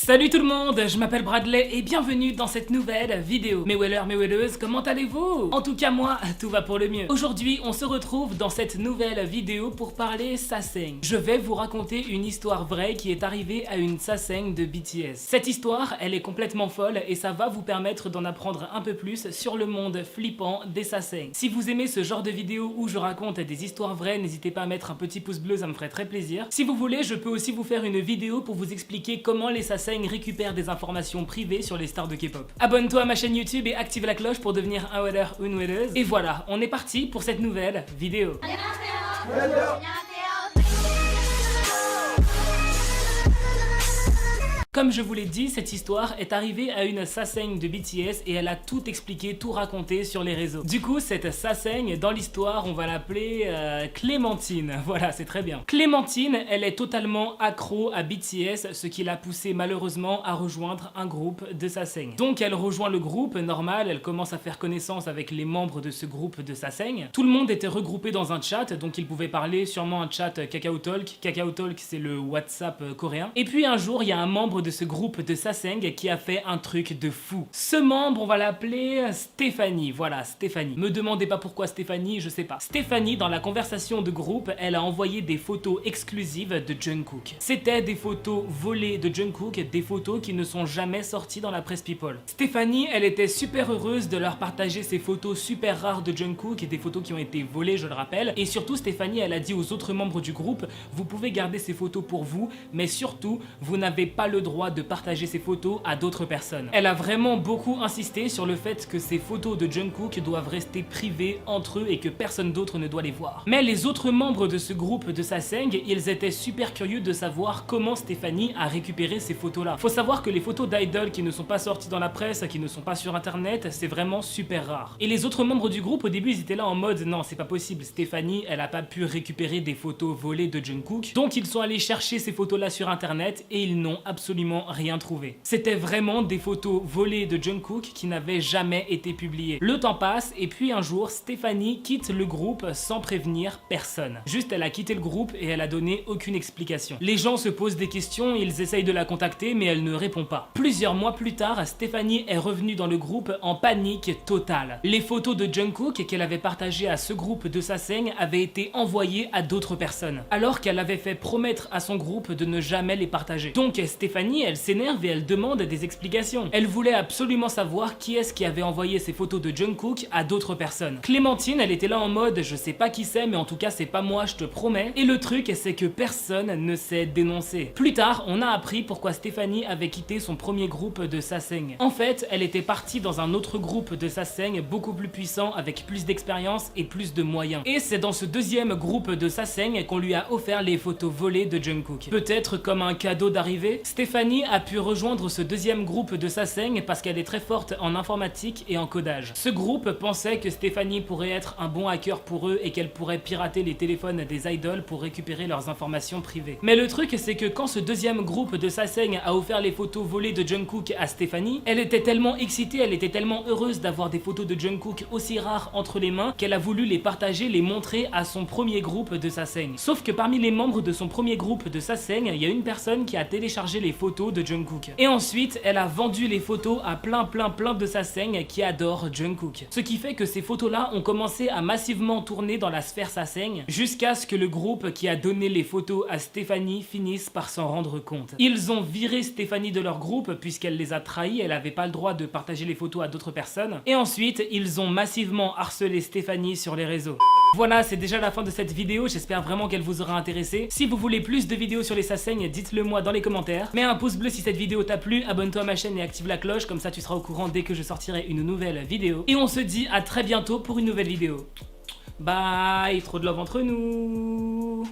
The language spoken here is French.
Salut tout le monde, je m'appelle Bradley et bienvenue dans cette nouvelle vidéo. Mes wellers, mes welleuses, comment allez-vous? En tout cas moi, tout va pour le mieux. Aujourd'hui, on se retrouve dans cette nouvelle vidéo pour parler Sasaeng. Je vais vous raconter une histoire vraie qui est arrivée à une Sasaeng de BTS. Cette histoire, elle est complètement folle et ça va vous permettre d'en apprendre un peu plus sur le monde flippant des Sasaeng. Si vous aimez ce genre de vidéo où je raconte des histoires vraies, n'hésitez pas à mettre un petit pouce bleu, ça me ferait très plaisir. Si vous voulez, je peux aussi vous faire une vidéo pour vous expliquer comment les Sasaeng récupère des informations privées sur les stars de K-pop. Abonne-toi à ma chaîne YouTube et active la cloche pour devenir un weller ou une welleuse. Et voilà, on est parti pour cette nouvelle vidéo. Comme je vous l'ai dit, cette histoire est arrivée à une Sasaeng de BTS et elle a tout expliqué, tout raconté sur les réseaux. Du coup, cette Sasaeng, dans l'histoire, on va l'appeler Clémentine. Voilà, c'est très bien. Clémentine, elle est totalement accro à BTS, ce qui l'a poussée malheureusement à rejoindre un groupe de Sasaeng. Donc elle rejoint le groupe, normal, elle commence à faire connaissance avec les membres de ce groupe de Sasaeng. Tout le monde était regroupé dans un chat, donc ils pouvaient parler, sûrement un chat Kakao Talk. Kakao Talk, c'est le WhatsApp coréen. Et puis un jour, il y a un membre de ce groupe de Sasaeng qui a fait un truc de fou. Ce membre, on va l'appeler Stéphanie. Voilà, Stéphanie. Me demandez pas pourquoi Stéphanie, je sais pas. Stéphanie, dans la conversation de groupe, elle a envoyé des photos exclusives de Jungkook. C'était des photos volées de Jungkook, des photos qui ne sont jamais sorties dans la presse people. Stéphanie, elle était super heureuse de leur partager ces photos super rares de Jungkook, des photos qui ont été volées, je le rappelle. Et surtout, Stéphanie, elle a dit aux autres membres du groupe, vous pouvez garder ces photos pour vous, mais surtout, vous n'avez pas le droit de partager ces photos à d'autres personnes. Elle a vraiment beaucoup insisté sur le fait que ces photos de Jungkook doivent rester privées entre eux et que personne d'autre ne doit les voir. Mais les autres membres de ce groupe de Sasaeng, ils étaient super curieux de savoir comment Stéphanie a récupéré ces photos-là. Faut savoir que les photos d'idoles qui ne sont pas sorties dans la presse, qui ne sont pas sur internet, c'est vraiment super rare. Et les autres membres du groupe, au début, ils étaient là en mode non, c'est pas possible, Stéphanie, elle a pas pu récupérer des photos volées de Jungkook. Donc ils sont allés chercher ces photos-là sur internet et ils n'ont absolument rien trouvé. C'était vraiment des photos volées de Jungkook qui n'avaient jamais été publiées. Le temps passe et puis un jour, Stéphanie quitte le groupe sans prévenir personne. Juste, elle a quitté le groupe et elle a donné aucune explication. Les gens se posent des questions, ils essayent de la contacter mais elle ne répond pas. Plusieurs mois plus tard, Stéphanie est revenue dans le groupe en panique totale. Les photos de Jungkook qu'elle avait partagées à ce groupe de Sasaeng avaient été envoyées à d'autres personnes, alors qu'elle avait fait promettre à son groupe de ne jamais les partager. Donc Stéphanie, elle s'énerve et elle demande des explications. Elle voulait absolument savoir qui est-ce qui avait envoyé ces photos de Jungkook à d'autres personnes. Clémentine, elle était là en mode je sais pas qui c'est mais en tout cas c'est pas moi, je te promets. Et le truc c'est que personne ne s'est dénoncé. Plus tard, on a appris pourquoi Stéphanie avait quitté son premier groupe de Sasaeng. En fait, elle était partie dans un autre groupe de Sasaeng beaucoup plus puissant avec plus d'expérience et plus de moyens. Et c'est dans ce deuxième groupe de Sasaeng qu'on lui a offert les photos volées de Jungkook. Peut-être comme un cadeau d'arrivée, Stéphanie a pu rejoindre ce deuxième groupe de Sasaeng parce qu'elle est très forte en informatique et en codage. Ce groupe pensait que Stéphanie pourrait être un bon hacker pour eux et qu'elle pourrait pirater les téléphones des idoles pour récupérer leurs informations privées. Mais le truc c'est que quand ce deuxième groupe de Sasaeng a offert les photos volées de Jungkook à Stéphanie, elle était tellement excitée, elle était tellement heureuse d'avoir des photos de Jungkook aussi rares entre les mains qu'elle a voulu les partager, les montrer à son premier groupe de Sasaeng. Sauf que parmi les membres de son premier groupe de Sasaeng, il y a une personne qui a téléchargé les photos de Jungkook. Et ensuite, elle a vendu les photos à plein de Sasaeng qui adorent Jungkook. Ce qui fait que ces photos-là ont commencé à massivement tourner dans la sphère Sasaeng jusqu'à ce que le groupe qui a donné les photos à Stéphanie finisse par s'en rendre compte. Ils ont viré Stéphanie de leur groupe puisqu'elle les a trahis, elle avait pas le droit de partager les photos à d'autres personnes. Et ensuite, ils ont massivement harcelé Stéphanie sur les réseaux. Voilà, c'est déjà la fin de cette vidéo, j'espère vraiment qu'elle vous aura intéressé. Si vous voulez plus de vidéos sur les Sasaeng, dites-le moi dans les commentaires. Mets un pouce bleu si cette vidéo t'a plu, abonne-toi à ma chaîne et active la cloche, comme ça tu seras au courant dès que je sortirai une nouvelle vidéo. Et on se dit à très bientôt pour une nouvelle vidéo. Bye, trop de love entre nous.